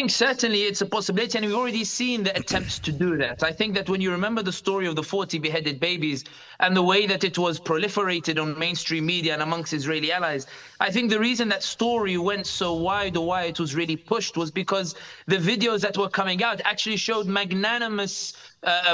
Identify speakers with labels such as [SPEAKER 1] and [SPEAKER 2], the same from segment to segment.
[SPEAKER 1] think certainly it's a possibility, and we've already seen the attempts to do that. I think that when you remember the story of the 40 beheaded babies and the way that it was proliferated on mainstream media and amongst Israeli allies, I think the reason that story went so wide, or why it was really pushed, was because the videos that were coming out actually showed magnanimous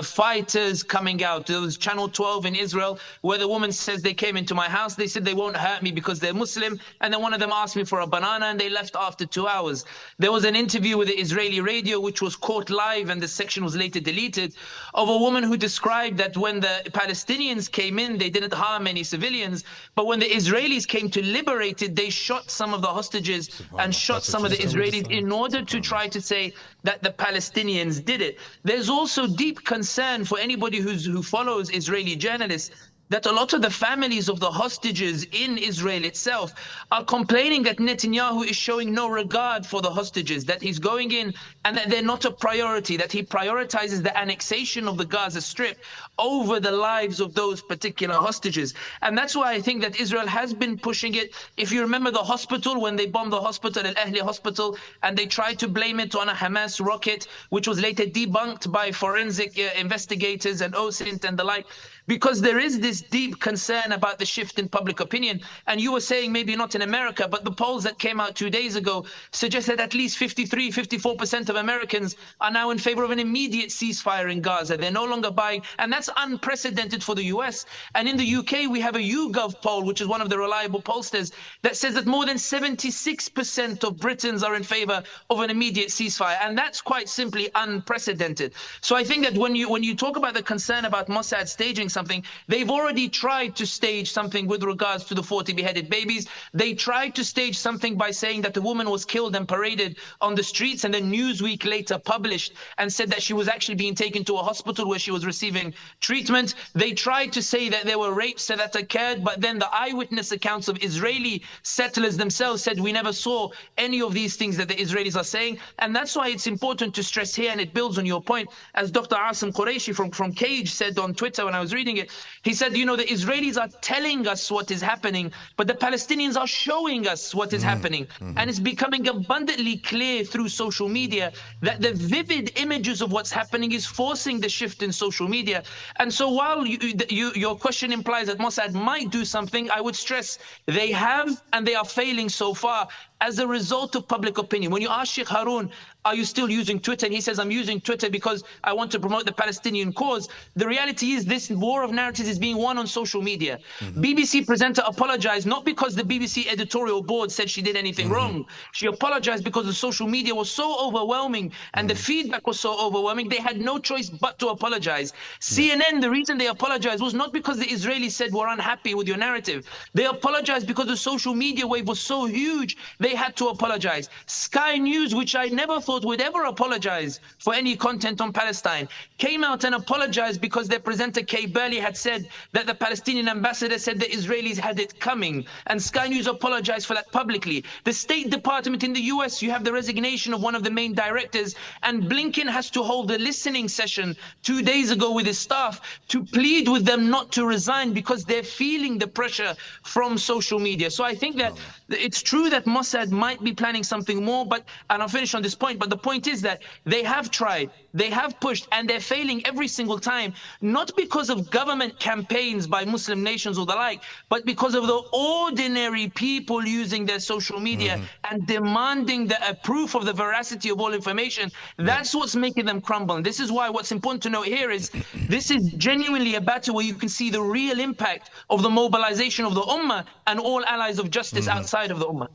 [SPEAKER 1] fighters coming out. There was Channel 12 in Israel where the woman says, they came into my house, they said they won't hurt me because they're Muslim, and then one of them asked me for a banana and they left after 2 hours. There was an interview with the Israeli radio which was caught live, and the section was later deleted, of a woman who described that when the Palestinians came in, they didn't harm any civilians, but when the Israelis came to liberate it, they shot some of the hostages and shot some of the Israelis in order to try to say that the Palestinians did it. There's also deep concern for anybody who follows Israeli journalists that a lot of the families of the hostages in Israel itself are complaining that Netanyahu is showing no regard for the hostages, that he's going in and that they're not a priority, that he prioritizes the annexation of the Gaza Strip over the lives of those particular hostages. And that's why I think that Israel has been pushing it. If you remember the hospital, when they bombed the hospital, Al-Ahli hospital, and they tried to blame it on a Hamas rocket, which was later debunked by forensic investigators and OSINT and the like, because there is this deep concern about the shift in public opinion. And you were saying maybe not in America, but the polls that came out 2 days ago suggest that at least 54% of Americans are now in favor of an immediate ceasefire in Gaza. They're no longer buying, and that's unprecedented for the US. And in the UK, we have a YouGov poll, which is one of the reliable pollsters, that says that more than 76% of Britons are in favor of an immediate ceasefire. And that's quite simply unprecedented. So I think that when you talk about the concern about Mossad staging something, they've already tried to stage something with regards to the 40 beheaded babies. They tried to stage something by saying that the woman was killed and paraded on the streets, and then Newsweek later published and said that she was actually being taken to a hospital where she was receiving treatment. They tried to say that there were rapes that occurred, but then the eyewitness accounts of Israeli settlers themselves said we never saw any of these things that the Israelis are saying. And that's why it's important to stress here, and it builds on your point, as Dr. Asim Qureshi from Cage said on Twitter when I was reading it, he said, you know, the Israelis are telling us what is happening, but the Palestinians are showing us what is happening. And it's becoming abundantly clear through social media that the vivid images of what's happening is forcing the shift in social media. And so while your question implies that Mossad might do something, I would stress they have, and they are failing so far as a result of public opinion. When you ask Sheikh Haroon, are you still using Twitter? And he says, I'm using Twitter because I want to promote the Palestinian cause. The reality is this war of narratives is being won on social media. BBC presenter apologized, not because the BBC editorial board said she did anything wrong. She apologized because the social media was so overwhelming and the feedback was so overwhelming, they had no choice but to apologize. CNN, the reason they apologized was not because the Israelis said we're unhappy with your narrative. They apologized because the social media wave was so huge, they had to apologize. Sky News, which I never thought would ever apologize for any content on Palestine, came out and apologized because their presenter Kay Burley had said that the Palestinian ambassador said the Israelis had it coming, and Sky News apologized for that publicly. The State Department in the US, you have the resignation of one of the main directors, and Blinken has to hold a listening session 2 days ago with his staff to plead with them not to resign because they're feeling the pressure from social media. So I think that it's true that Mossad might be planning something more, and I'll finish on this point, but the point is that they have tried, they have pushed, and they're failing every single time, not because of government campaigns by Muslim nations or the like, but because of the ordinary people using their social media and demanding the proof of the veracity of all information. That's what's making them crumble. And this is why what's important to note here is this is genuinely a battle where you can see the real impact of the mobilization of the Ummah and all allies of justice outside of the Ummah.